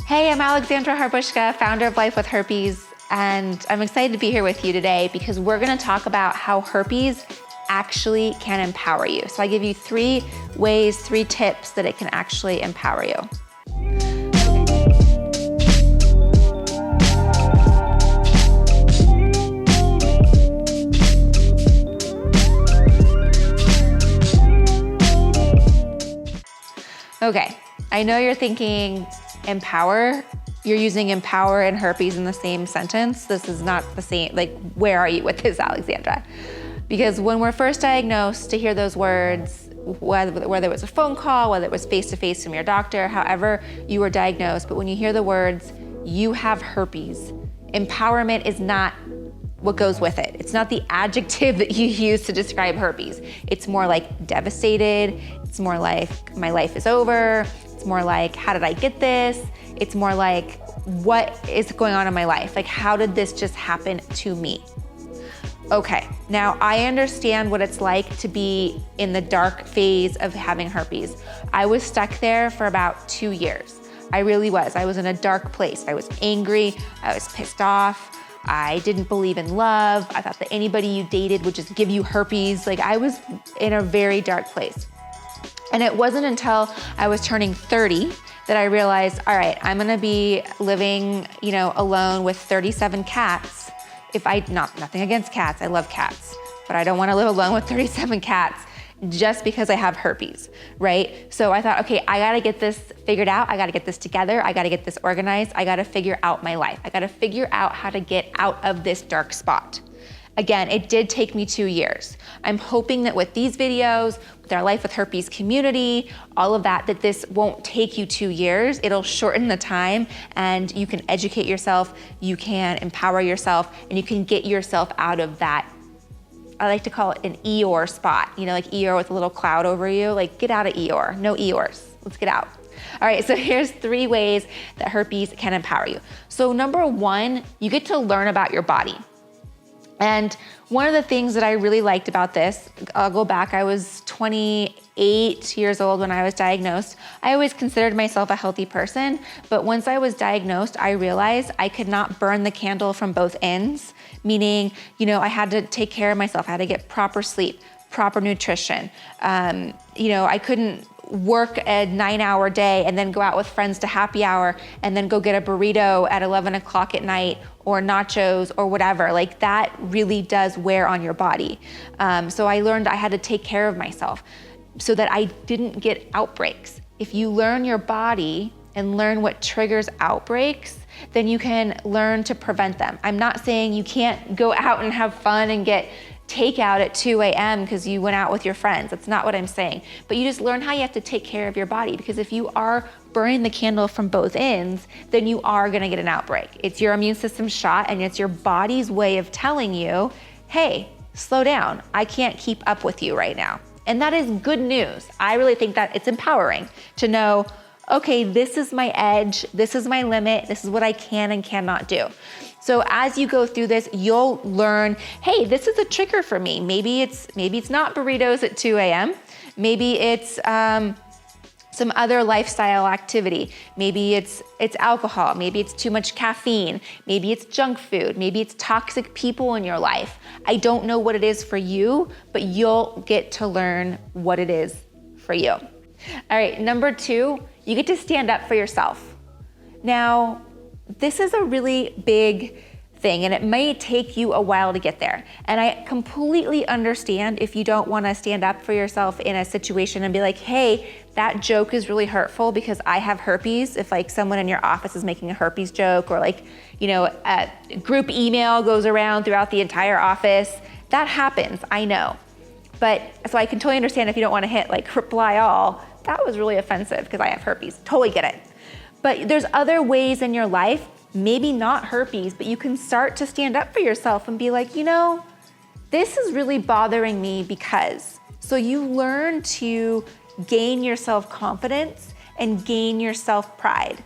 Hey, I'm Alexandra Harbushka, founder of Life With Herpes, and I'm excited to be here with you today because we're gonna talk about how herpes actually can empower you. So I give you 3 ways, 3 tips that it can actually empower you. Okay, I know you're thinking empower. You're using empower and herpes in the same sentence. This is not the same, like, where are you with this, Alexandra? Because when we're first diagnosed, to hear those words, whether it was a phone call, whether it was face-to-face from your doctor, however you were diagnosed, but when you hear the words, you have herpes, empowerment is not what goes with it. It's not the adjective that you use to describe herpes. It's more like devastated. It's more like my life is over. It's more like, how did I get this? It's more like, what is going on in my life? Like, how did this just happen to me? Okay, now I understand what it's like to be in the dark phase of having herpes. I was stuck there for about 2 years. I really was. I was in a dark place. I was angry. I was pissed off. I didn't believe in love. I thought that anybody you dated would just give you herpes. Like, I was in a very dark place. And it wasn't until I was turning 30 that I realized, all right, I'm gonna be living, alone with 37 cats. Nothing against cats, I love cats, but I don't wanna live alone with 37 cats just because I have herpes, right? So I thought, okay, I gotta get this figured out. I gotta get this together. I gotta get this organized. I gotta figure out my life. I gotta figure out how to get out of this dark spot. Again, it did take me 2 years. I'm hoping that with these videos, with our Life with Herpes community, all of that this won't take you 2 years. It'll shorten the time and you can educate yourself, you can empower yourself, and you can get yourself out of that, I like to call it an Eeyore spot. Like Eeyore with a little cloud over you. Like, get out of Eeyore. No Eeyores. Let's get out. All right, so here's 3 ways that herpes can empower you. So number 1, you get to learn about your body. And one of the things that I really liked about this, I'll go back, I was 28 years old when I was diagnosed. I always considered myself a healthy person, but once I was diagnosed, I realized I could not burn the candle from both ends, meaning, I had to take care of myself. I had to get proper sleep, proper nutrition. I couldn't work a 9-hour day and then go out with friends to happy hour and then go get a burrito at 11 o'clock at night or nachos or whatever. Like, that really does wear on your body. So I learned I had to take care of myself so that I didn't get outbreaks. If you learn your body and learn what triggers outbreaks, then you can learn to prevent them. I'm not saying you can't go out and have fun and get takeout at 2 a.m. because you went out with your friends. That's not what I'm saying. But you just learn how you have to take care of your body, because if you are burning the candle from both ends, then you are gonna get an outbreak. It's your immune system shot, and it's your body's way of telling you, hey, slow down. I can't keep up with you right now. And that is good news. I really think that it's empowering to know, okay, this is my edge, this is my limit, this is what I can and cannot do. So as you go through this, you'll learn, hey, this is a trigger for me. Maybe it's not burritos at 2 a.m. Maybe it's some other lifestyle activity. Maybe it's alcohol. Maybe it's too much caffeine. Maybe it's junk food. Maybe it's toxic people in your life. I don't know what it is for you, but you'll get to learn what it is for you. All right, number 2, you get to stand up for yourself. Now, this is a really big thing, and it may take you a while to get there. And I completely understand if you don't want to stand up for yourself in a situation and be like, hey, that joke is really hurtful because I have herpes. If someone in your office is making a herpes joke, or a group email goes around throughout the entire office, that happens, I know. But so I can totally understand if you don't want to hit reply all. That was really offensive because I have herpes. Totally get it. But there's other ways in your life, maybe not herpes, but you can start to stand up for yourself and be like, this is really bothering me because. So you learn to gain your self-confidence and gain your self-pride,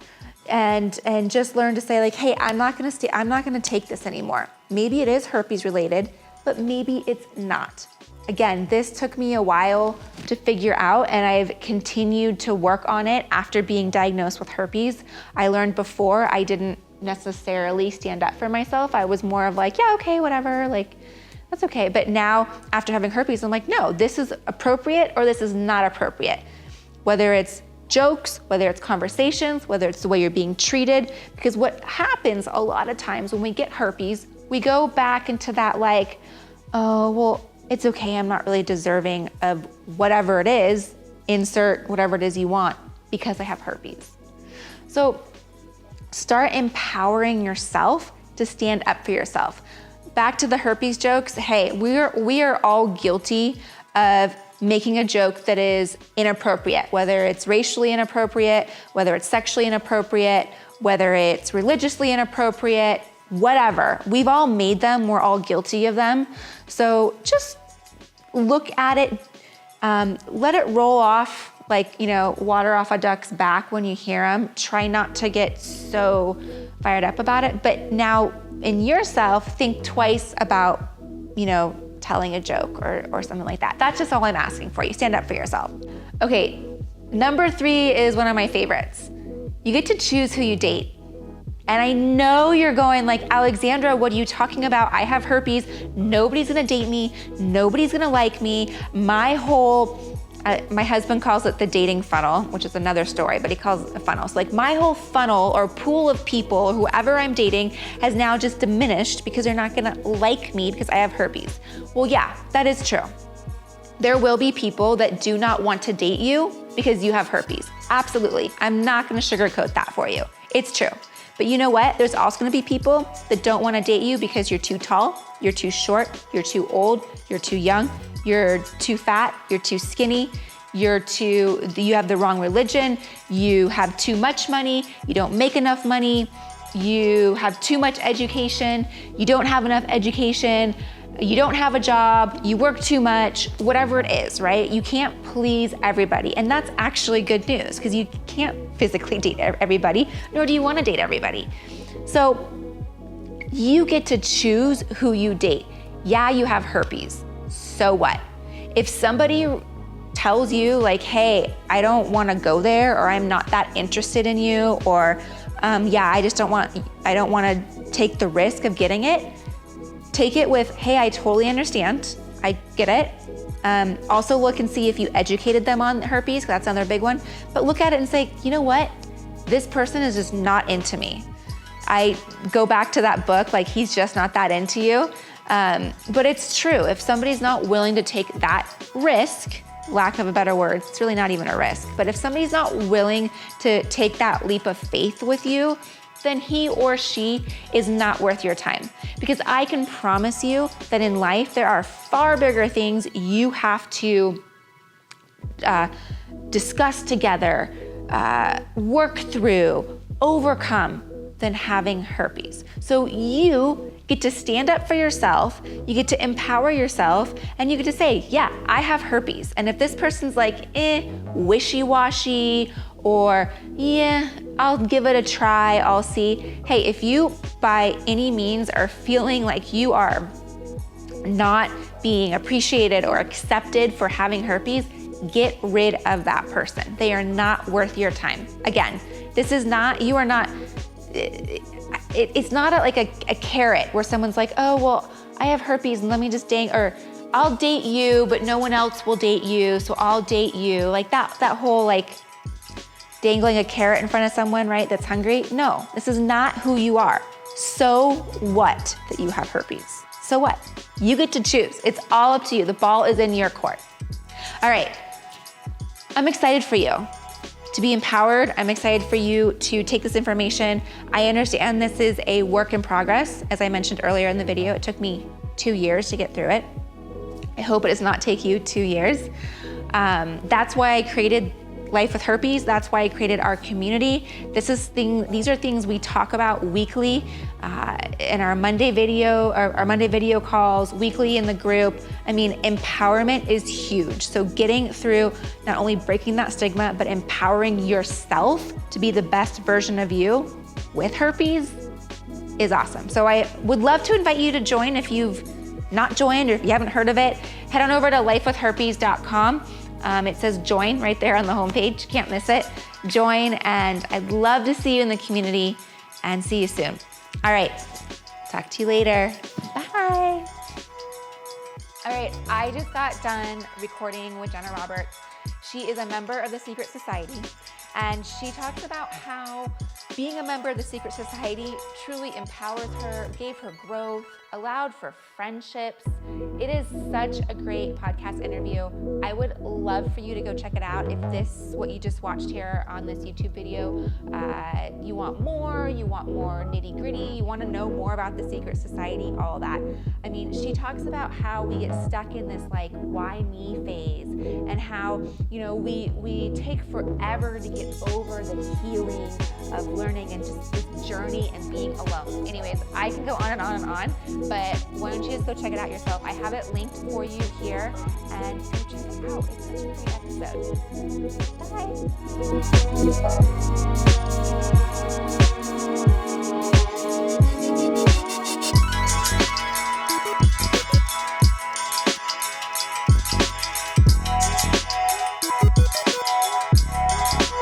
and just learn to say hey, I'm not gonna take this anymore. Maybe it is herpes related, but maybe it's not. again, this took me a while to figure out, and I've continued to work on it after being diagnosed with herpes. I learned before I didn't necessarily stand up for myself. I was more of like, yeah, okay, whatever, like, that's okay. But now, after having herpes, I'm like, no, this is appropriate or this is not appropriate. Whether it's jokes, whether it's conversations, whether it's the way you're being treated. Because what happens a lot of times when we get herpes, we go back into that like, oh, well, it's okay, I'm not really deserving of whatever it is, insert whatever it is you want, because I have herpes. So start empowering yourself to stand up for yourself. Back to the herpes jokes, hey, we are all guilty of making a joke that is inappropriate, whether it's racially inappropriate, whether it's sexually inappropriate, whether it's religiously inappropriate, whatever. We've all made them, we're all guilty of them. So just look at it, let it roll off like, water off a duck's back when you hear them. Try not to get so fired up about it. But now in yourself, think twice about, telling a joke or something like that. That's just all I'm asking for you. Stand up for yourself. Okay, number 3 is one of my favorites. You get to choose who you date. And I know you're going like, Alexandra, what are you talking about? I have herpes. Nobody's gonna date me. Nobody's gonna like me. My husband calls it the dating funnel, which is another story, but he calls it a funnel. So like my whole funnel or pool of people or whoever I'm dating has now just diminished because they're not gonna like me because I have herpes. Well, yeah, that is true. There will be people that do not want to date you because you have herpes. Absolutely. I'm not gonna sugarcoat that for you. It's true. But you know what? There's also gonna be people that don't wanna date you because you're too tall, you're too short, you're too old, you're too young, you're too fat, you're too skinny, you have the wrong religion, you have too much money, you don't make enough money, you have too much education, you don't have enough education, you don't have a job, you work too much, whatever it is, right? You can't please everybody. And that's actually good news because you can't physically date everybody, nor do you want to date everybody. So you get to choose who you date. Yeah, you have herpes. So what? If somebody tells you like, hey, I don't want to go there, or I'm not that interested in you, or I don't want to take the risk of getting it, take it with, hey, I totally understand. I get it. Also look and see if you educated them on herpes, 'cause that's another big one. But look at it and say, you know what? This person is just not into me. I go back to that book, like he's just not that into you. But it's true. If somebody's not willing to take that risk, lack of a better word, it's really not even a risk. But if somebody's not willing to take that leap of faith with you, then he or she is not worth your time. Because I can promise you that in life, there are far bigger things you have to discuss together, work through, overcome than having herpes. So you get to stand up for yourself, you get to empower yourself, and you get to say, yeah, I have herpes. And if this person's like, wishy-washy, or yeah, I'll give it a try, I'll see. Hey, if you by any means are feeling like you are not being appreciated or accepted for having herpes, get rid of that person. They are not worth your time. Again, it's not like a carrot where someone's like, oh, well, I have herpes and let me just date, or I'll date you, but no one else will date you, so I'll date you. Like that whole like dangling a carrot in front of someone, right, that's hungry. No, this is not who you are. So what that you have herpes? So what? You get to choose. It's all up to you. The ball is in your court. All right, I'm excited for you to be empowered. I'm excited for you to take this information. I understand this is a work in progress. As I mentioned earlier in the video, it took me 2 years to get through it. I hope it does not take you 2 years. That's why I created Life with Herpes. That's why I created our community. These are things we talk about weekly in our Monday video calls, weekly in the group. I mean, empowerment is huge. So getting through not only breaking that stigma, but empowering yourself to be the best version of you with herpes is awesome. So I would love to invite you to join if you've not joined or if you haven't heard of it. head on over to lifewithherpes.com. It says join right there on the homepage. Can't miss it. Join, and I'd love to see you in the community, and see you soon. All right, talk to you later. Bye. All right, I just got done recording with Jenna Roberts. She is a member of the Secret Society, and she talks about how being a member of the Secret Society truly empowers her, gave her growth, allowed for friendships. It is such a great podcast interview. I would love for you to go check it out. If this, what you just watched here on this YouTube video, you want more nitty gritty, you want to know more about the Secret Society, all that. I mean, she talks about how we get stuck in this like, why me phase, and how, you know, we take forever to get over the healing of learning and just this journey and being alone. Anyways, I can go on and on and on, but why don't you just go check it out yourself? I have it linked for you here, and go check it out. It's such a great episode. Bye.